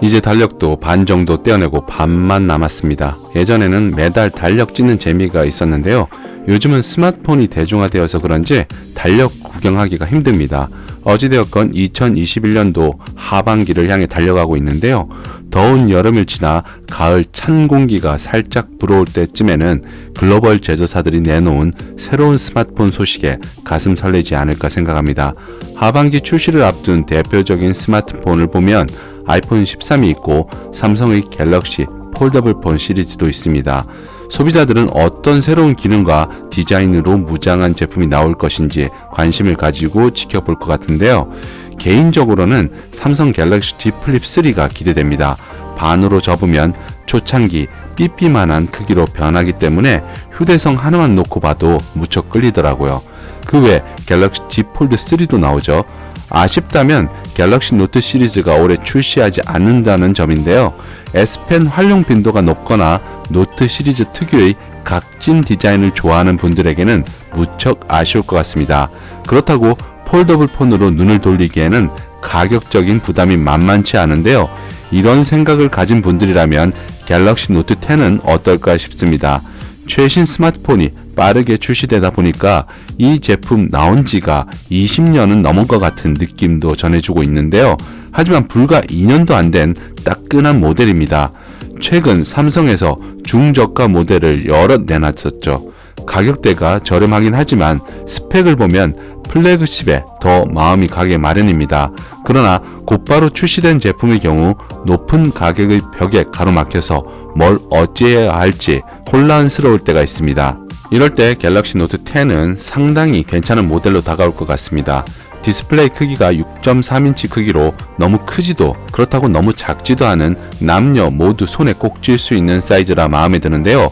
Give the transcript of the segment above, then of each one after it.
이제 달력도 반 정도 떼어내고 반만 남았습니다. 예전에는 매달 달력 찢는 재미가 있었는데요. 요즘은 스마트폰이 대중화되어서 그런지 달력 구경하기가 힘듭니다. 어찌되었건 2021년도 하반기를 향해 달려가고 있는데요. 더운 여름을 지나 가을 찬 공기가 살짝 불어올 때쯤에는 글로벌 제조사들이 내놓은 새로운 스마트폰 소식에 가슴 설레지 않을까 생각합니다. 하반기 출시를 앞둔 대표적인 스마트폰을 보면 아이폰 13이 있고 삼성의 갤럭시 폴더블 폰 시리즈도 있습니다. 소비자들은 어떤 새로운 기능과 디자인으로 무장한 제품이 나올 것인지 관심을 가지고 지켜볼 것 같은데요. 개인적으로는 삼성 갤럭시 Z 플립 3가 기대됩니다. 반으로 접으면 초창기 삐삐만한 크기로 변하기 때문에 휴대성 하나만 놓고 봐도 무척 끌리더라고요. 그 외 갤럭시 Z 폴드 3도 나오죠. 아쉽다면 갤럭시 노트 시리즈가 올해 출시하지 않는다는 점인데요. S펜 활용 빈도가 높거나 노트 시리즈 특유의 각진 디자인을 좋아하는 분들에게는 무척 아쉬울 것 같습니다. 그렇다고 폴더블 폰으로 눈을 돌리기에는 가격적인 부담이 만만치 않은데요. 이런 생각을 가진 분들이라면 갤럭시 노트 10은 어떨까 싶습니다. 최신 스마트폰이 빠르게 출시되다 보니까 이 제품 나온 지가 20년은 넘은 것 같은 느낌도 전해주고 있는데요. 하지만 불과 2년도 안 된 따끈한 모델입니다. 최근 삼성에서 중저가 모델을 여러 내놨었죠. 가격대가 저렴하긴 하지만 스펙을 보면 플래그십에 더 마음이 가게 마련입니다. 그러나 곧바로 출시된 제품의 경우 높은 가격의 벽에 가로막혀서 뭘 어찌해야 할지 혼란스러울 때가 있습니다. 이럴 때 갤럭시 노트 10은 상당히 괜찮은 모델로 다가올 것 같습니다. 디스플레이 크기가 6.3인치 크기로 너무 크지도 그렇다고 너무 작지도 않은 남녀 모두 손에 꼭 쥘 수 있는 사이즈라 마음에 드는데요.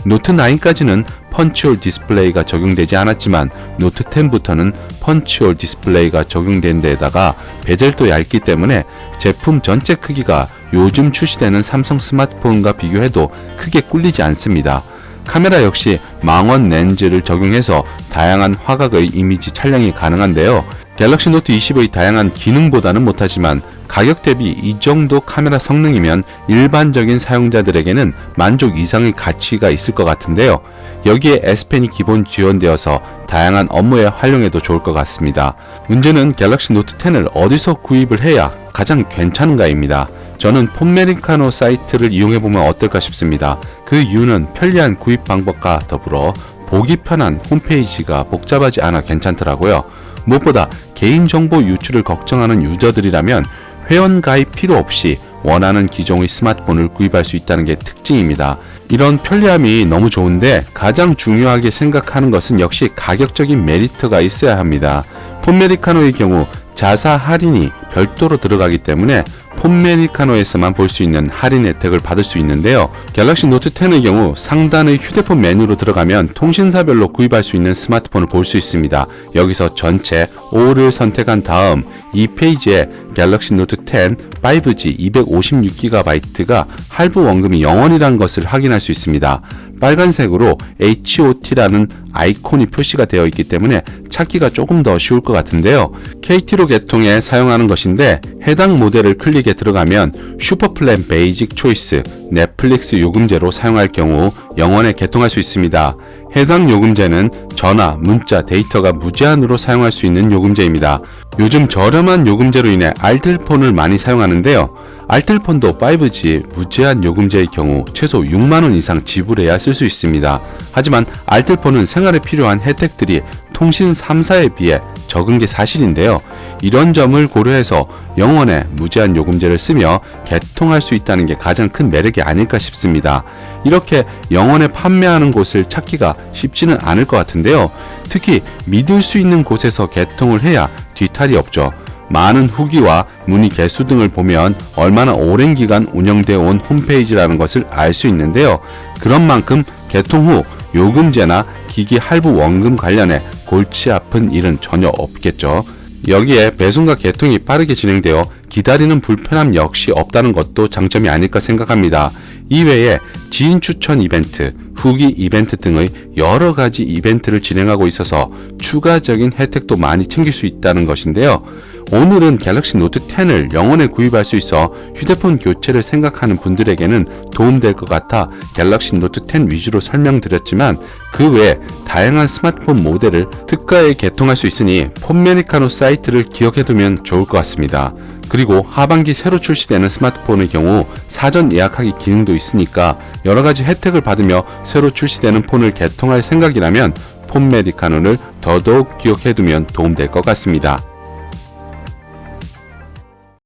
노트 9까지는 펀치홀 디스플레이가 적용되지 않았지만 노트 10부터는 펀치홀 디스플레이가 적용된 데다가 베젤도 얇기 때문에 제품 전체 크기가 요즘 출시되는 삼성 스마트폰과 비교해도 크게 꿀리지 않습니다. 카메라 역시 망원 렌즈를 적용해서 다양한 화각의 이미지 촬영이 가능한데요. 갤럭시 노트 20의 다양한 기능보다는 못하지만 가격 대비 이 정도 카메라 성능이면 일반적인 사용자들에게는 만족 이상의 가치가 있을 것 같은데요. 여기에 S펜이 기본 지원되어서 다양한 업무에 활용해도 좋을 것 같습니다. 문제는 갤럭시 노트 10을 어디서 구입을 해야 가장 괜찮은가입니다. 저는 폰메리카노 사이트를 이용해보면 어떨까 싶습니다. 그 이유는 편리한 구입 방법과 더불어 보기 편한 홈페이지가 복잡하지 않아 괜찮더라고요. 무엇보다 개인정보 유출을 걱정하는 유저들이라면 회원 가입 필요 없이 원하는 기종의 스마트폰을 구입할 수 있다는 게 특징입니다. 이런 편리함이 너무 좋은데 가장 중요하게 생각하는 것은 역시 가격적인 메리트가 있어야 합니다. 폰메리카노의 경우 자사 할인이 별도로 들어가기 때문에 폰메리카노에서만 볼 수 있는 할인 혜택을 받을 수 있는데요. 갤럭시 노트 10의 경우 상단의 휴대폰 메뉴로 들어가면 통신사별로 구입할 수 있는 스마트폰을 볼 수 있습니다. 여기서 전체 5를 선택한 다음 이 페이지에 갤럭시 노트 10 5G 256GB가 할부 원금이 0원이라는 것을 확인할 수 있습니다. 빨간색으로 HOT라는 아이콘이 표시가 되어 있기 때문에 찾기가 조금 더 쉬울 것 같은데요. KT로 개통해 사용하는 것인데 해당 모델을 클릭해 들어가면 슈퍼플랜 베이직 초이스 넷플릭스 요금제로 사용할 경우 0원에 개통할 수 있습니다. 해당 요금제는 전화, 문자, 데이터가 무제한으로 사용할 수 있는 요금제입니다. 요즘 저렴한 요금제로 인해 알뜰폰을 많이 사용하는데요. 알뜰폰도 5G 무제한 요금제의 경우 최소 6만원 이상 지불해야 쓸 수 있습니다. 하지만 알뜰폰은 생활에 필요한 혜택들이 통신 3사에 비해 적은 게 사실인데요. 이런 점을 고려해서 0원의 무제한 요금제를 쓰며 개통할 수 있다는 게 가장 큰 매력이 아닐까 싶습니다. 이렇게 0원에 판매하는 곳을 찾기가 쉽지는 않을 것 같은데요. 특히 믿을 수 있는 곳에서 개통을 해야 뒤탈이 없죠. 많은 후기와 문의 개수 등을 보면 얼마나 오랜 기간 운영되어 온 홈페이지라는 것을 알 수 있는데요. 그런 만큼 개통 후 요금제나 기기 할부 원금 관련해 골치 아픈 일은 전혀 없겠죠. 여기에 배송과 개통이 빠르게 진행되어 기다리는 불편함 역시 없다는 것도 장점이 아닐까 생각합니다. 이외에 지인 추천 이벤트, 후기 이벤트 등의 여러 가지 이벤트를 진행하고 있어서 추가적인 혜택도 많이 챙길 수 있다는 것인데요. 오늘은 갤럭시 노트 10을 영원에 구입할 수 있어 휴대폰 교체를 생각하는 분들에게는 도움될 것 같아 갤럭시 노트 10 위주로 설명드렸지만 그 외에 다양한 스마트폰 모델을 특가에 개통할 수 있으니 폰메리카노 사이트를 기억해두면 좋을 것 같습니다. 그리고 하반기 새로 출시되는 스마트폰의 경우 사전 예약하기 기능도 있으니까 여러가지 혜택을 받으며 새로 출시되는 폰을 개통할 생각이라면 폰메리카노를 더더욱 기억해두면 도움될 것 같습니다.